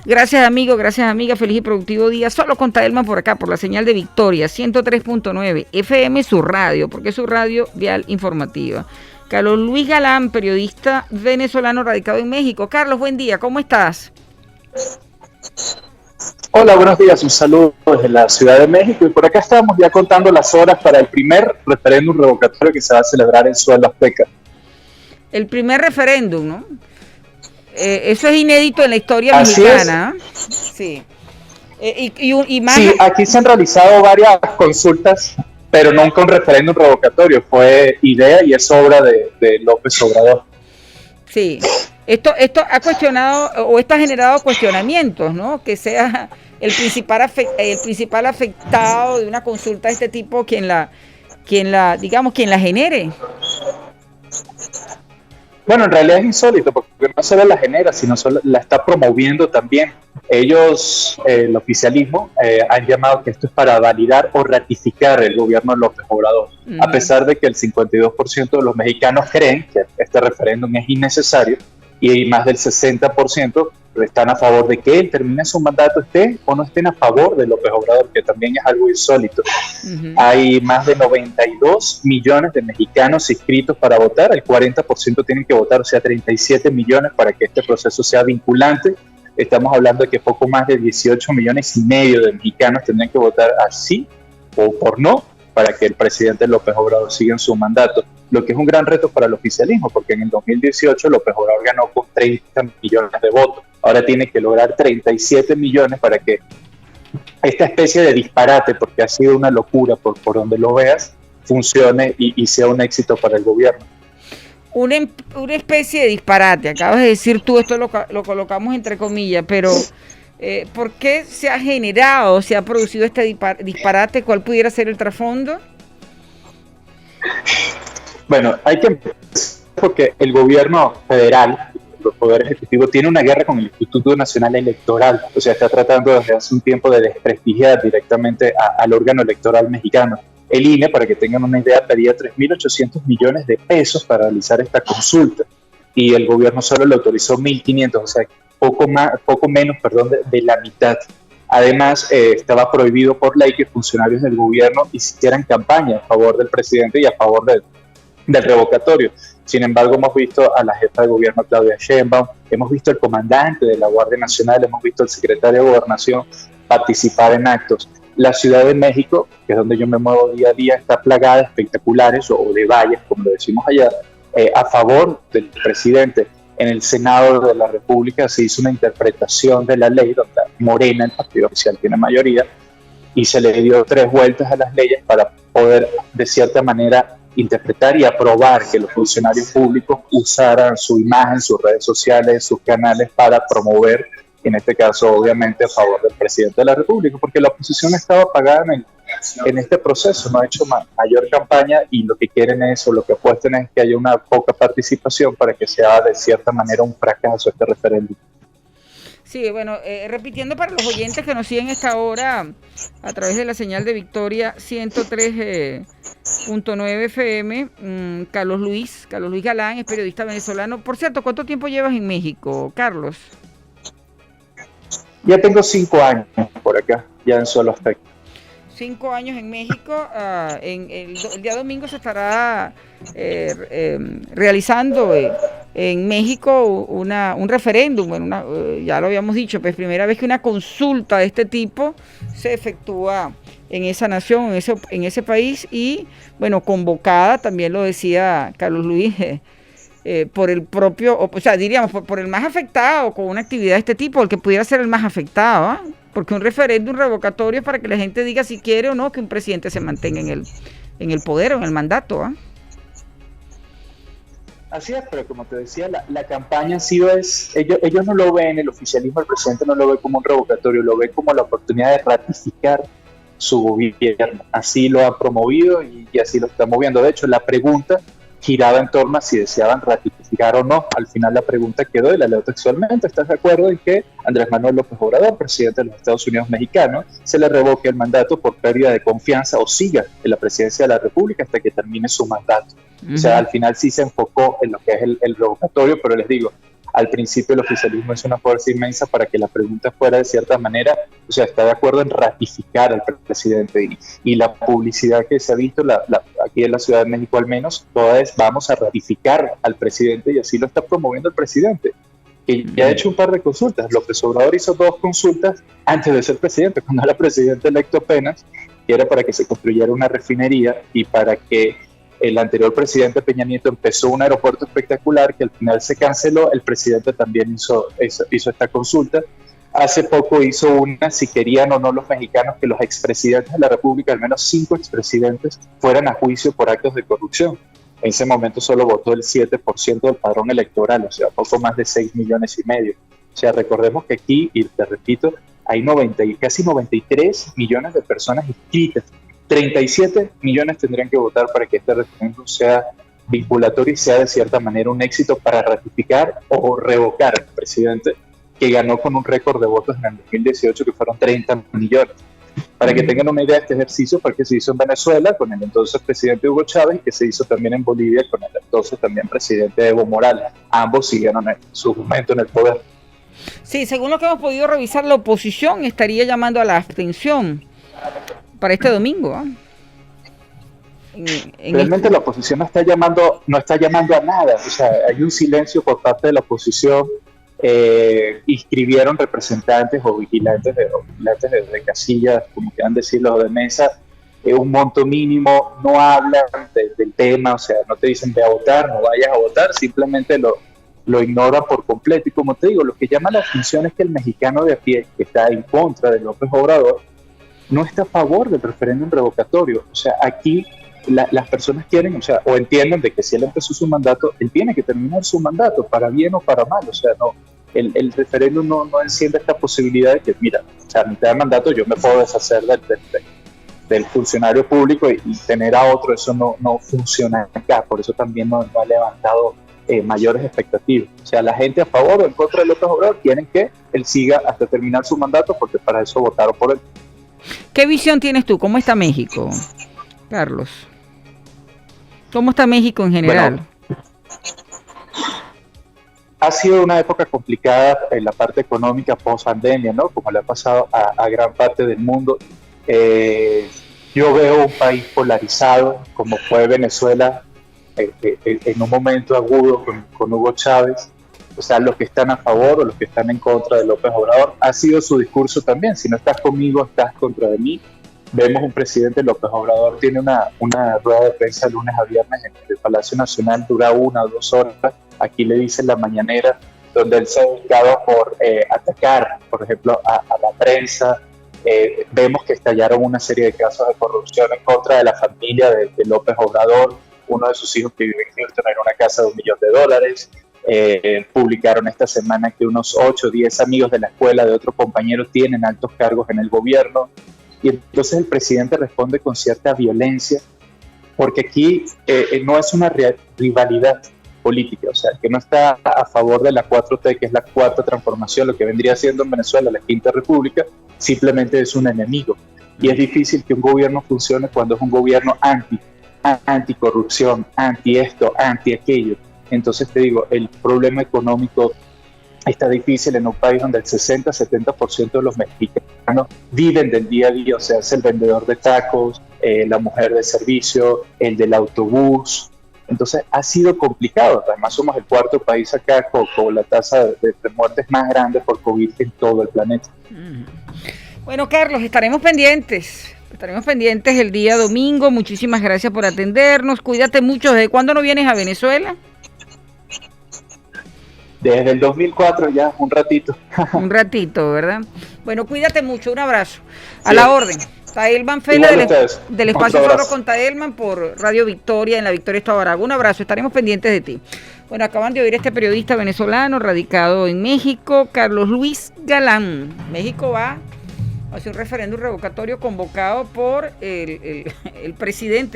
Gracias amigo, gracias amiga, feliz y productivo día. Solo con Taelma por acá, por la señal de Victoria, 103.9 FM, su radio, porque es su radio vial informativa. Carlos Luis Galán, periodista venezolano radicado en México. Carlos, buen día, ¿cómo estás? Hola, buenos días, un saludo desde la Ciudad de México y por acá estamos ya contando las horas para el primer referéndum revocatorio que se va a celebrar en Suelo Azteca. El primer referéndum, ¿no? Eso es inédito en la historia Así mexicana. Sí. Y más... Sí, aquí se han realizado varias consultas, pero nunca un referéndum revocatorio. Fue idea y es obra de López Obrador. Sí. Esto ha cuestionado o esto ha generado cuestionamientos, ¿no? Que sea el principal afectado de una consulta de este tipo quien la genere. Bueno, en realidad es insólito porque no solo la genera, sino solo la está promoviendo también. Ellos, el oficialismo, han llamado que esto es para validar o ratificar el gobierno de López Obrador, a pesar de que el 52% de los mexicanos creen que este referéndum es innecesario y más del 60% están a favor de que él termine su mandato, estén o no estén a favor de López Obrador, que también es algo insólito. Hay más de 92 millones de mexicanos inscritos para votar, el 40% tienen que votar, o sea, 37 millones para que este proceso sea vinculante. Estamos hablando de que poco más de 18 millones y medio de mexicanos tendrían que votar así o por no para que el presidente López Obrador siga en su mandato, lo que es un gran reto para el oficialismo, porque en el 2018 López Obrador ganó con 30 millones de votos. Ahora tiene que lograr 37 millones para que esta especie de disparate, porque ha sido una locura por donde lo veas, funcione y sea un éxito para el gobierno. Una especie de disparate, acabas de decir tú, esto lo colocamos entre comillas, pero ¿por qué se ha producido este disparate? ¿Cuál pudiera ser el trasfondo? Bueno, hay que empezar porque el gobierno federal, el poder ejecutivo, tiene una guerra con el Instituto Nacional Electoral, o sea, está tratando desde hace un tiempo de desprestigiar directamente al órgano electoral mexicano. El INE, para que tengan una idea, pedía 3.800 millones de pesos para realizar esta consulta y el gobierno solo le autorizó 1.500, o sea, poco menos de la mitad. Además, estaba prohibido por ley que funcionarios del gobierno hicieran campaña a favor del presidente y a favor del revocatorio. Sin embargo, hemos visto a la jefa de gobierno, Claudia Sheinbaum, hemos visto al comandante de la Guardia Nacional, hemos visto al secretario de Gobernación participar en actos. La Ciudad de México, que es donde yo me muevo día a día, está plagada de espectaculares o de vallas, como lo decimos allá, a favor del presidente. En el Senado de la República se hizo una interpretación de la ley donde Morena, el partido oficial, tiene mayoría, y se le dio 3 vueltas a las leyes para poder, de cierta manera, interpretar y aprobar que los funcionarios públicos usaran su imagen, sus redes sociales, sus canales para promover, en este caso, obviamente, a favor del presidente de la República, porque la oposición estaba apagada en este proceso, no ha hecho mayor campaña y lo que quieren es, o lo que apuestan es que haya una poca participación para que sea de cierta manera un fracaso este referéndum. Sí, bueno, repitiendo para los oyentes que nos siguen a esta hora a través de la señal de Victoria 103.9 FM, Carlos Luis Galán es periodista venezolano. Por cierto, ¿cuánto tiempo llevas en México, Carlos? Ya tengo 5 años por acá, ya en Suelo Azteca. 5 años en México. El día domingo se estará realizando en México un referéndum. Ya lo habíamos dicho, pues primera vez que una consulta de este tipo se efectúa en esa nación, en ese país y, bueno, convocada, también lo decía Carlos Luis, por el propio, o sea, diríamos, por el más afectado con una actividad de este tipo, el que pudiera ser el más afectado, ¿eh? Porque un referéndum revocatorio es para que la gente diga si quiere o no que un presidente se mantenga en el poder o en el mandato, ¿eh? Así es, pero como te decía, la campaña ha sido, ellos no lo ven, el oficialismo, el presidente no lo ve como un revocatorio, lo ve como la oportunidad de ratificar su gobierno. Así lo ha promovido y así lo está moviendo. De hecho, la pregunta giraba en torno a si deseaban ratificar o no. Al final la pregunta quedó, y la leo textualmente: ¿estás de acuerdo en que Andrés Manuel López Obrador, presidente de los Estados Unidos mexicanos, se le revoque el mandato por pérdida de confianza o siga en la presidencia de la República hasta que termine su mandato? O sea, al final sí se enfocó en lo que es el revocatorio, pero les digo, al principio el oficialismo es una fuerza inmensa para que la pregunta fuera de cierta manera, o sea, está de acuerdo en ratificar al presidente y la publicidad que se ha visto aquí en la Ciudad de México al menos, toda es vamos a ratificar al presidente y así lo está promoviendo el presidente, que ya ha hecho un par de consultas. López Obrador hizo 2 consultas antes de ser presidente, cuando era presidente electo apenas, que era para que se construyera una refinería y para que el anterior presidente Peña Nieto empezó un aeropuerto espectacular que al final se canceló. El presidente también hizo esta consulta. Hace poco hizo una, si querían o no los mexicanos, que los expresidentes de la República, al menos 5 expresidentes, fueran a juicio por actos de corrupción. En ese momento solo votó el 7% del padrón electoral, o sea, poco más de 6,5 millones. O sea, recordemos que aquí, y te repito, hay casi 93 millones de personas inscritas. 37 millones tendrían que votar para que este referéndum sea vinculatorio y sea de cierta manera un éxito para ratificar o revocar al presidente que ganó con un récord de votos en el 2018 que fueron 30 millones. Para que tengan una idea de este ejercicio, porque se hizo en Venezuela con el entonces presidente Hugo Chávez y que se hizo también en Bolivia con el entonces también presidente Evo Morales. Ambos siguieron en su momento en el poder. Sí, según lo que hemos podido revisar, la oposición estaría llamando a la abstención para este domingo. Realmente la oposición no está llamando a nada. O sea, hay un silencio por parte de la oposición. Inscribieron representantes o vigilantes de casillas, como quieran decirlo, de mesa, un monto mínimo, no hablan del tema, o sea, no te dicen ve a votar, no vayas a votar, simplemente lo ignoran por completo. Y como te digo, lo que llama la atención es que el mexicano de a pie, que está en contra de López Obrador, no está a favor del referéndum revocatorio. O sea, aquí las personas quieren, o sea, o entienden de que si él empezó su mandato, él tiene que terminar su mandato, para bien o para mal. O sea, no, el referéndum no enciende esta posibilidad de que, mira, o sea, a mitad de mandato yo me puedo deshacer del funcionario público y tener a otro. Eso no funciona acá, por eso también no ha levantado mayores expectativas. O sea, la gente a favor o en contra de López Obrador quieren que él siga hasta terminar su mandato, porque para eso votaron por él. ¿Qué visión tienes tú? ¿Cómo está México, Carlos? ¿Cómo está México en general? Bueno, ha sido una época complicada en la parte económica post-pandemia, ¿no? Como le ha pasado a gran parte del mundo. Yo veo un país polarizado, como fue Venezuela en un momento agudo con Hugo Chávez. O sea, los que están a favor o los que están en contra de López Obrador. Ha sido su discurso también. Si no estás conmigo, estás contra de mí. Vemos un presidente, López Obrador, tiene una rueda de prensa lunes a viernes en el Palacio Nacional, dura 1 o 2 horas. Aquí le dicen la mañanera, donde él se ha dedicado por atacar, por ejemplo, a la prensa. Vemos que estallaron una serie de casos de corrupción en contra de la familia de López Obrador. Uno de sus hijos que vive en Houston era una casa de $1 millón. Publicaron esta semana que unos 8 o 10 amigos de la escuela de otro compañero tienen altos cargos en el gobierno. Y entonces el presidente responde con cierta violencia, porque aquí no es una rivalidad política, o sea, que no está a favor de la 4T, que es la cuarta transformación, lo que vendría siendo en Venezuela la Quinta República, simplemente es un enemigo. Y es difícil que un gobierno funcione cuando es un gobierno anticorrupción, anti esto, anti aquello. Entonces te digo, el problema económico está difícil en un país donde el 60-70% de los mexicanos viven del día a día, o sea, es el vendedor de tacos, la mujer de servicio, el del autobús. Entonces ha sido complicado. Además somos el 4º país acá con la tasa de muertes más grande por COVID en todo el planeta. Bueno, Carlos, estaremos pendientes el día domingo. Muchísimas gracias por atendernos. Cuídate mucho. ¿Desde cuándo no vienes a Venezuela? Desde el 2004 ya, un ratito. Un ratito, ¿verdad? Bueno, cuídate mucho, un abrazo. A la orden. Taelman Fela del Espacio Foro con Taelman por Radio Victoria en la Victoria Estado Aragua. Un abrazo, estaremos pendientes de ti. Bueno, acaban de oír este periodista venezolano radicado en México, Carlos Luis Galán. México va a hacer un referéndum revocatorio convocado por el presidente